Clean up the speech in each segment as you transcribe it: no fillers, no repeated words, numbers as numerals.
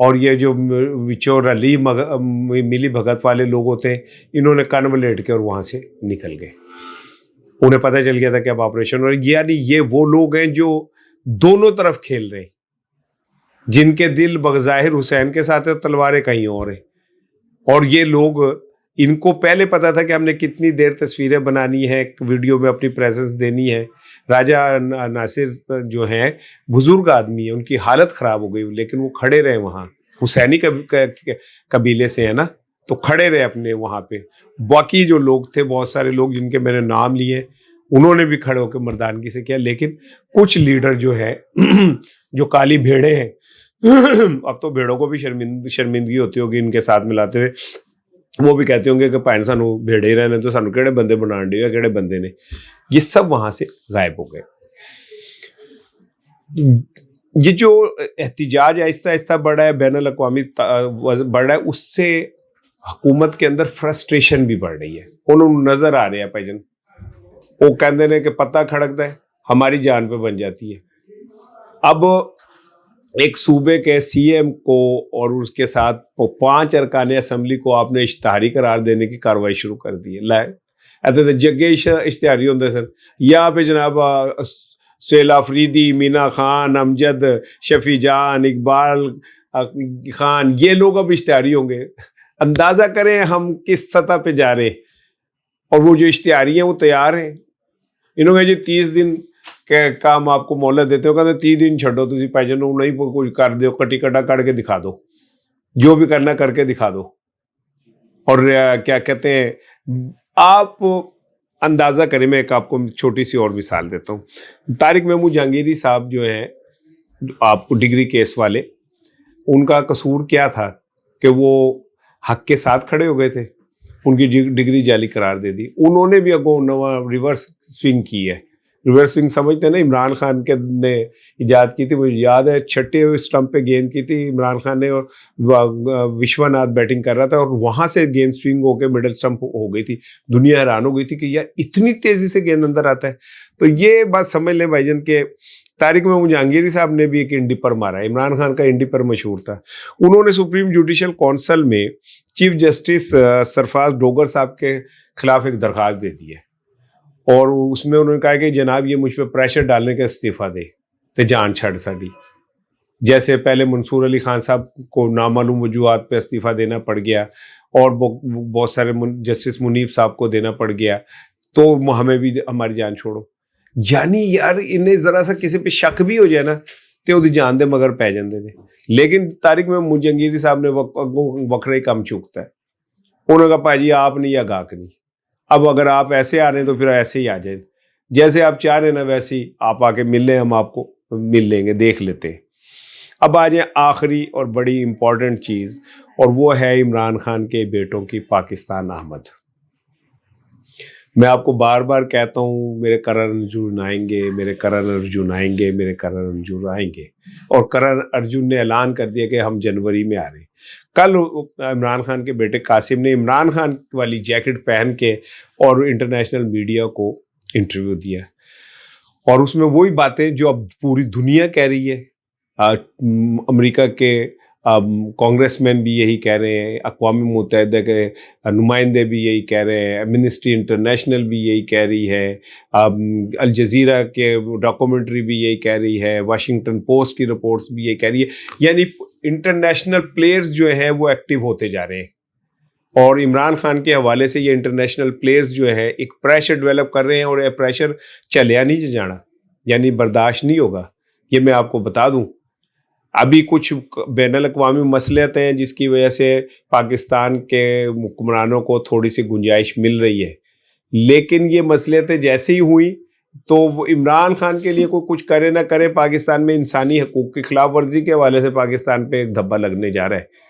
اور یہ جو وچور علی ملی بھگت والے لوگ ہوتے ہیں، انہوں نے کن ولیٹ کے اور وہاں سے نکل گئے. انہیں پتہ چل گیا تھا کہ اب آپریشن ہو رہا ہے. یعنی یہ وہ لوگ ہیں جو دونوں طرف کھیل رہے ہیں، جن کے دل بظاہر حسین کے ساتھ ہے، تلواریں کہیں اور ہیں. اور یہ لوگ، ان کو پہلے پتا تھا کہ ہم نے کتنی دیر تصویریں بنانی ہے، ویڈیو میں اپنی پریزنس دینی ہے. راجہ ناصر جو ہیں بزرگ آدمی ہیں، ان کی حالت خراب ہو گئی، لیکن وہ کھڑے رہے وہاں. حسینی قبیلے سے ہیں نا، تو کھڑے رہے اپنے وہاں پہ. باقی جو لوگ تھے، بہت سارے لوگ جن کے میں نے نام لیے، انہوں نے بھی کھڑے ہو کے مردانگی سے کیا. لیکن کچھ لیڈر جو ہے جو کالی بھیڑیں ہیں، اب تو بھیڑوں کو بھی شرمندگی ہوتی ہوگی ان کے ساتھ ملاتے ہوئے، وہ بھی کہتے ہوں گے کہ پائن سانو بھیڑے رہنے تو سانو کہڑے بندے بنان ڈے، کہڑے بندے نے. یہ سب وہاں سے غائب ہو گئے. یہ جو احتجاج آہستہ آہستہ بڑھا ہے، بین الاقوامی بڑھ رہا ہے، اس سے حکومت کے اندر فرسٹریشن بھی بڑھ رہی ہے. انہوں نظر آ رہے ہیں بھائی جن، وہ کہتے ہیں کہ پتہ کھڑکتا ہے ہماری جان پہ بن جاتی ہے. اب ایک صوبے کے سی ایم کو اور اس کے ساتھ 5 ارکان اسمبلی کو آپ نے اشتہاری قرار دینے کی کاروائی شروع کر دی ہے. لائے جگہ اشتہاری ہوتے سن. یہاں پہ جناب سہیل آفریدی، مینا خان، امجد، شفیع جان، اقبال خان، یہ لوگ اب اشتہاری ہوں گے. اندازہ کریں ہم کس سطح پہ جا رہے ہیں. اور وہ جو اشتہاری ہیں وہ تیار ہیں. انہوں نے جی 30 دن کہ کام آپ کو مہلت دیتے ہو، کہتے 30 دن چھڈو تسی پائی جانو، نہیں کچھ کر دو، کٹی کٹا کر کے دکھا دو، جو بھی کرنا کر کے دکھا دو. اور کیا کہتے ہیں، آپ اندازہ کریں. میں ایک آپ کو چھوٹی سی اور مثال دیتا ہوں. طارق محمود جہانگیری صاحب جو ہیں آپ کو ڈگری کیس والے، ان کا قصور کیا تھا کہ وہ حق کے ساتھ کھڑے ہو گئے تھے، ان کی ڈگری جعلی قرار دے دی. انہوں نے بھی اگو نواں ریورس سوئنگ کی ہے. ریورس سوئنگ سمجھتے ہیں نا، عمران خان کے نے ایجاد کی تھی. مجھے یاد ہے چھٹے ہوئے اسٹمپ پہ گیند کی تھی عمران خان نے، اور وشوناتھ بیٹنگ کر رہا تھا، اور وہاں سے گیند سوئنگ ہو کے مڈل اسٹمپ ہو گئی تھی. دنیا حیران ہو گئی تھی کہ یار اتنی تیزی سے گیند اندر آتا ہے. تو یہ بات سمجھ لیں بھائی جان کہ طارق محمود جہانگیری صاحب نے بھی ایک انڈی پر مارا. عمران خان کا انڈی پر مشہور تھا. انہوں نے سپریم جوڈیشل کونسل میں چیف جسٹس سرفراز ڈوگر صاحب کے خلاف ایک درخواست دے دی ہے، اور اس میں انہوں نے کہا کہ جناب یہ مجھ پہ پریشر ڈالنے کا استعفیٰ دے تو جان چھڑ ساڑی. جیسے پہلے منصور علی خان صاحب کو نامعلوم وجوہات پہ استعفیٰ دینا پڑ گیا، اور بہت سارے جسٹس منیب صاحب کو دینا پڑ گیا، تو ہمیں بھی ہماری جان چھوڑو. یعنی یار انہیں ذرا سا کسی پہ شک بھی ہو جائے نا تو وہ جان دے مگر پہ جاندے نے. لیکن طارق محمود جہانگیری صاحب نے وکرا ہی کم چوکتا ہے. انہوں نے کہا پا جی آپ نہیں یا گاہک نہیں، اب اگر آپ ایسے آ رہے ہیں تو پھر ایسے ہی آ جائیں، جیسے آپ چاہ رہے ہیں نا ویسے ہی آپ آ کے مل لیں، ہم آپ کو مل لیں گے، دیکھ لیتے ہیں. اب آ جائیں آخری اور بڑی امپورٹنٹ چیز، اور وہ ہے عمران خان کے بیٹوں کی پاکستان آمد. میں آپ کو بار بار کہتا ہوں میرے کرن ارجن آئیں گے، میرے کرن ارجن آئیں گے، میرے کرن ارجن آئیں گے. اور کرن ارجن نے اعلان کر دیا کہ ہم جنوری میں آ رہے ہیں. کل عمران خان کے بیٹے قاسم نے عمران خان والی جیکٹ پہن کے اور انٹرنیشنل میڈیا کو انٹرویو دیا، اور اس میں وہی باتیں جو اب پوری دنیا کہہ رہی ہے. امریکہ کے کانگریس مین بھی یہی کہہ رہے ہیں، اقوام متحدہ کے نمائندے بھی یہی کہہ رہے ہیں، ایمنسٹی انٹرنیشنل بھی یہی کہہ رہی ہے، الجزیرہ کے ڈاکومنٹری بھی یہی کہہ رہی ہے، واشنگٹن پوسٹ کی رپورٹس بھی یہی کہہ رہی ہے. یعنی انٹرنیشنل پلیئرز جو ہیں وہ ایکٹیو ہوتے جا رہے ہیں، اور عمران خان کے حوالے سے یہ انٹرنیشنل پلیئرز جو ہے ایک پریشر ڈیولپ کر رہے ہیں، اور یہ پریشر چلیا نہیں جانا، یعنی برداشت نہیں ہوگا. یہ میں آپ کو بتا دوں، ابھی کچھ بین الاقوامی مسئلات ہیں جس کی وجہ سے پاکستان کے حکمرانوں کو تھوڑی سی گنجائش مل رہی ہے، لیکن یہ مسئلاتیں جیسے ہی ہوئی تو عمران خان کے لیے کوئی کچھ کرے نہ کرے، پاکستان میں انسانی حقوق کی خلاف ورزی کے حوالے سے پاکستان پہ ایک دھبا لگنے جا رہا ہے.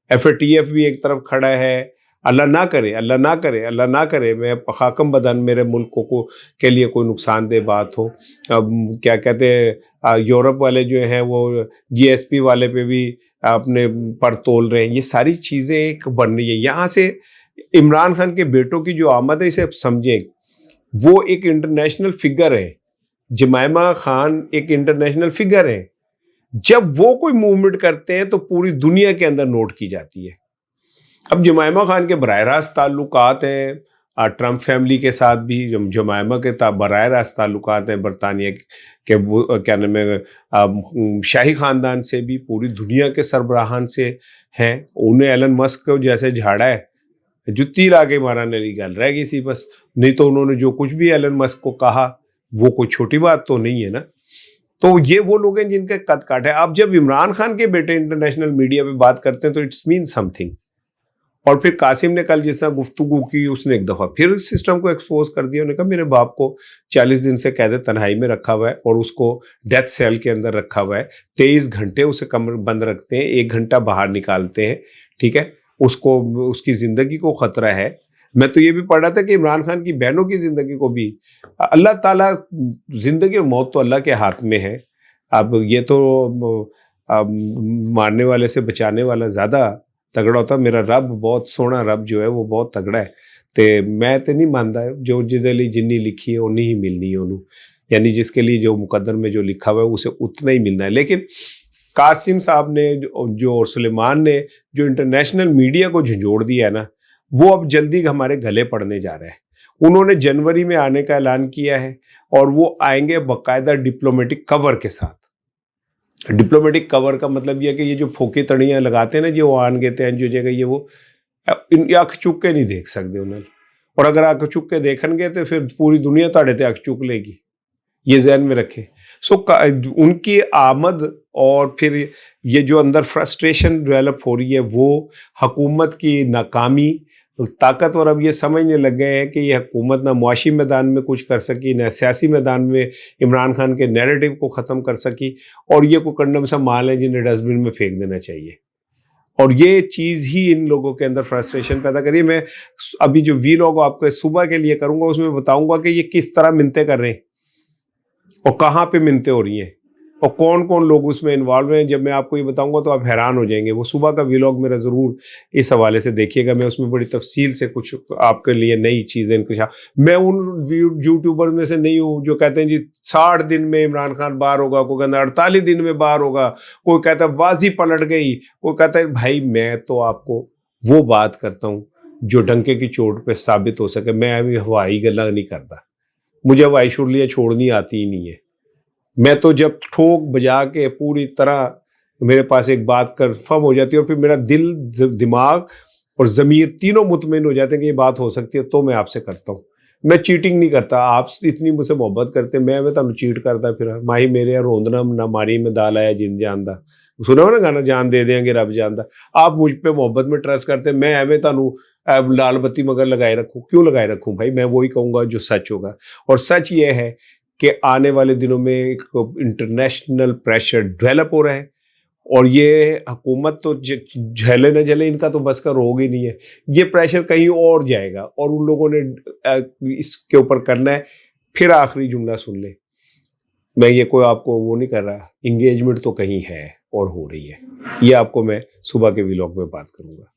FATF بھی ایک طرف کھڑا ہے. اللہ نہ کرے، اللہ نہ کرے، اللہ نہ کرے میں خاکم بدن میرے ملک کو کے لیے کوئی نقصان دہ بات ہو. کیا کہتے ہیں یورپ والے جو ہیں وہ GSP والے پہ بھی اپنے پر تول رہے ہیں. یہ ساری چیزیں ایک بن رہی ہے. یہاں سے عمران خان کے بیٹوں کی جو آمد ہے اسے آپ سمجھیں، وہ ایک انٹرنیشنل فگر ہے. جمائمہ خان ایک انٹرنیشنل فگر ہے. جب وہ کوئی موومنٹ کرتے ہیں تو پوری دنیا کے اندر نوٹ کی جاتی ہے. اب جمائمہ خان کے براہ راست تعلقات ہیں ٹرمپ فیملی کے ساتھ بھی. جمائمہ کے براہ راست تعلقات ہیں برطانیہ کے کیا نام ہے شاہی خاندان سے بھی, پوری دنیا کے سربراہان سے ہیں. انہیں ایلن مسک کو جیسے جھاڑا ہے, جتی لا کے مارنے والی گل رہ گئی تھی بس, نہیں تو انہوں نے جو کچھ بھی ایلن مسک کو کہا وہ کوئی چھوٹی بات تو نہیں ہے نا. تو یہ وہ لوگ ہیں جن کا قد کاٹ ہے. اب جب عمران خان کے بیٹے انٹرنیشنل میڈیا پہ بات کرتے ہیں تو اٹس مین سم تھنگ. اور پھر قاسم نے کل جس طرح گفتگو کی, اس نے ایک دفعہ پھر سسٹم کو ایکسپوز کر دیا. انہوں نے کہا میرے باپ کو 40 دن سے قید تنہائی میں رکھا ہوا ہے اور اس کو ڈیتھ سیل کے اندر رکھا ہوا ہے. 23 گھنٹے اسے کمر بند رکھتے ہیں, 1 گھنٹہ باہر نکالتے ہیں. ٹھیک ہے, اس کو اس کی زندگی کو خطرہ ہے. میں تو یہ بھی پڑھ رہا تھا کہ عمران خان کی بہنوں کی زندگی کو بھی اللہ تعالیٰ, زندگی اور موت تو اللہ کے ہاتھ میں ہے. اب یہ تو مارنے والے سے بچانے والا زیادہ تگڑا ہوتا. میرا رب بہت سونا رب جو ہے وہ بہت تگڑا ہے. تے میں تو نہیں مانتا جو جہدے لیے جنی لکھی ہے اونی ہی ملنی ہے انہوں, یعنی جس کے لیے جو مقدر میں جو لکھا ہوا ہے اسے اتنا ہی ملنا ہے. لیکن قاسم صاحب نے جو اور سلیمان نے جو انٹرنیشنل میڈیا کو جھنجھوڑ دیا ہے نا, وہ اب جلدی ہمارے گلے پڑنے جا رہا ہے. انہوں نے جنوری میں آنے کا اعلان کیا ہے اور وہ آئیں گے باقاعدہ ڈپلومیٹک کور کے ساتھ. ڈپلومیٹک کور کا مطلب یہ کہ یہ جو پھوکی تڑیاں لگاتے ہیں نا جو آن گئے ہیں جو جگہ, یہ وہ اکھ چک کے نہیں دیکھ سکتے انہیں, اور اگر اکھ چک کے دیکھن گے تو پھر پوری دنیا تاڑے تے اکھ چک لے گی. یہ ذہن میں رکھے. ان کی آمد اور پھر یہ جو اندر فرسٹریشن ڈیولپ ہو رہی ہے وہ حکومت کی ناکامی, طاقتور اب یہ سمجھنے لگ گئے ہیں کہ یہ حکومت نہ معاشی میدان میں کچھ کر سکی, نہ سیاسی میدان میں عمران خان کے نیریٹو کو ختم کر سکی, اور یہ کوئی کنڈم سا مال ہے جنہیں ڈسٹ بن میں پھینک دینا چاہیے. اور یہ چیز ہی ان لوگوں کے اندر فرسٹریشن پیدا کری. میں ابھی جو وی لاگ آپ کو صبح کے لیے کروں گا اس میں بتاؤں گا کہ یہ کس طرح منتیں کر رہے ہیں اور کہاں پہ منتیں ہو رہی ہیں اور کون کون لوگ اس میں انوالو ہیں. جب میں آپ کو یہ بتاؤں گا تو آپ حیران ہو جائیں گے. وہ صبح کا ویلاگ میرا ضرور اس حوالے سے دیکھیے گا. میں اس میں بڑی تفصیل سے کچھ آپ کے لیے نئی چیزیں انکشاف. میں ان یوٹیوبر میں سے نہیں ہوں جو کہتے ہیں جی 60 دن میں عمران خان باہر ہوگا, کوئی کہتا ہے 48 دن میں باہر ہوگا, کوئی کہتا ہے بازی پلٹ گئی, کوئی کہتا ہے بھائی میں تو آپ کو وہ بات کرتا ہوں جو ڈنکے کی چوٹ پہ ثابت ہو سکے. میں ابھی ہوائی گلا نہیں کرتا, مجھے ہوائی شرلیاں چھوڑنی آتی ہی نہیں ہے. میں تو جب ٹھوک بجا کے پوری طرح میرے پاس ایک بات کنفرم ہو جاتی ہے اور پھر میرا دل, دماغ اور ضمیر تینوں مطمئن ہو جاتے ہیں کہ یہ بات ہو سکتی ہے, تو میں آپ سے کرتا ہوں. میں چیٹنگ نہیں کرتا. آپ اتنی مجھ سے محبت کرتے, میں تمہیں چیٹ کرتا پھر ماہی میرے روندنا نہ ماری میں دال آیا جن جاندا. سنا ہو نا گانا, جان دے دیں گے رب جاندا. آپ مجھ پہ محبت میں ٹرسٹ کرتے, میں ایویں تمہیں لال بتی مگر لگائے رکھوں. کیوں لگائے رکھوں بھائی؟ میں وہی کہوں گا جو سچ ہوگا, اور سچ یہ ہے کہ آنے والے دنوں میں ایک انٹرنیشنل پریشر ڈیولپ ہو رہا ہے, اور یہ حکومت تو جھیلے نہ جھیلے, ان کا تو بس کا روگ ہی نہیں ہے. یہ پریشر کہیں اور جائے گا اور ان لوگوں نے اس کے اوپر کرنا ہے. پھر آخری جملہ سن لیں, میں یہ کوئی آپ کو وہ نہیں کر رہا, انگیجمنٹ تو کہیں ہے اور ہو رہی ہے. یہ آپ کو میں صبح کے ویلاگ میں بات کروں گا.